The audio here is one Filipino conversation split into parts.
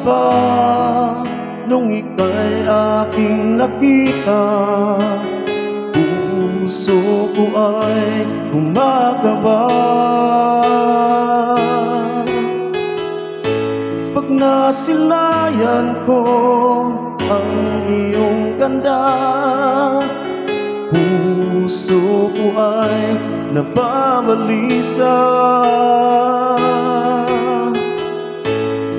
ba nung ika'y aking nakita? Puso ko ay kumakaba pag nasilayan ko ang iyong ganda. Puso ko ay nababalisa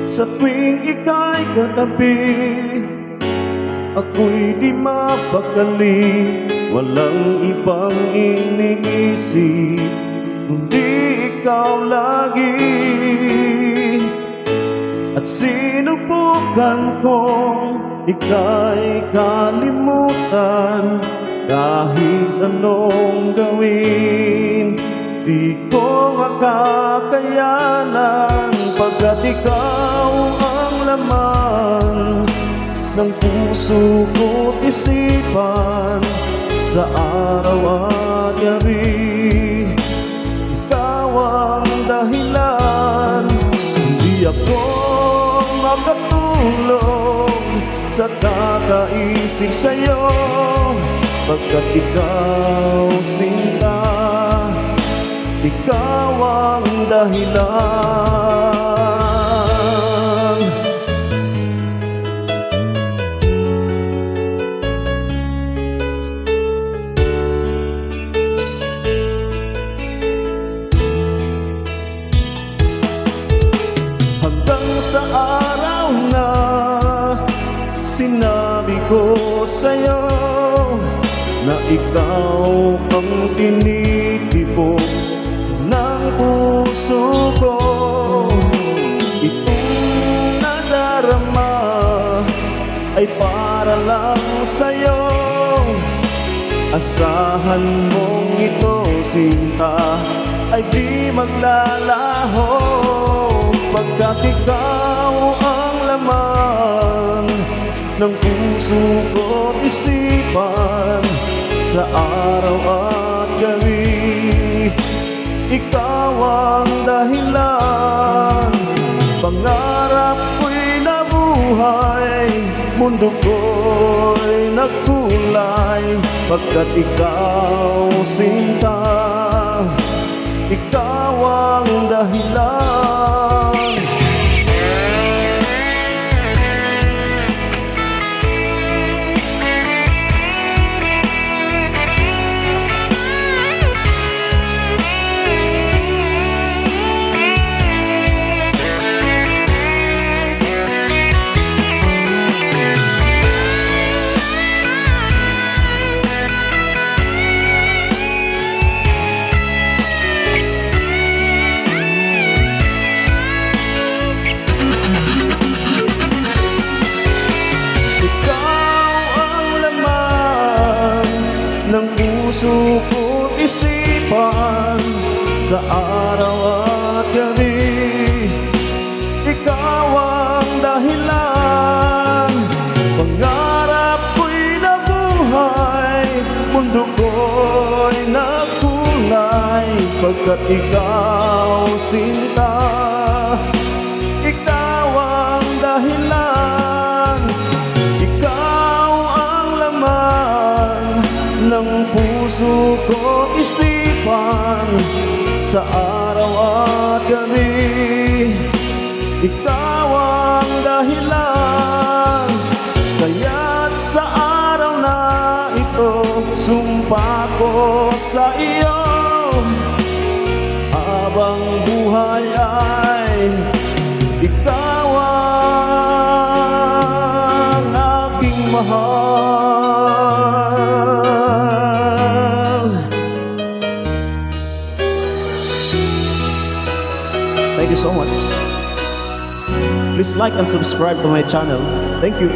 sa tuwing ika'y katabi. Ako'y di mapakali, walang ibang iniisip kundi ikaw lagi. At sinubukan kong ika'y kalimutan, kahit anong gawin di ko makakayanan, pagkat ikaw ang laman ng puso ko't isipan sa araw at gabi. Ikaw ang dahilan, hindi ako makatulog sa kakaisip sa'yo, pagkat ikaw sinta, ikaw ang dahilan. Hanggang sa araw na sinabi ko sa'yo na ikaw ang tinitipon ng puso ko. Itong nadarama ay para lang sa'yo. Asahan mong ito, sinta, ay di maglalaho, pagkat ikaw ang laman ng puso ko't isipan sa araw at gabi. Ikaw ang dahilan, pangarap ko'y nabuhay, mundo ko'y nagkulay, pagkat ikaw sinta, ikaw ang dahilan. Ng puso ko't isipan sa araw at gabi. Ikaw ang dahilan, pangarap ko'y nabuhay, mundo ko'y nagkulay, pagkat ikaw sinta, ikaw ang dahilan. Ikaw ang laman ng puso ko't isipan sa araw at gabi. Ikaw ang dahilan, kaya't sa araw na ito sumpa ko sa iyo, habang buhay ay ikaw ang aking mahal. Thank you so much. Please like and subscribe to my channel. Thank you.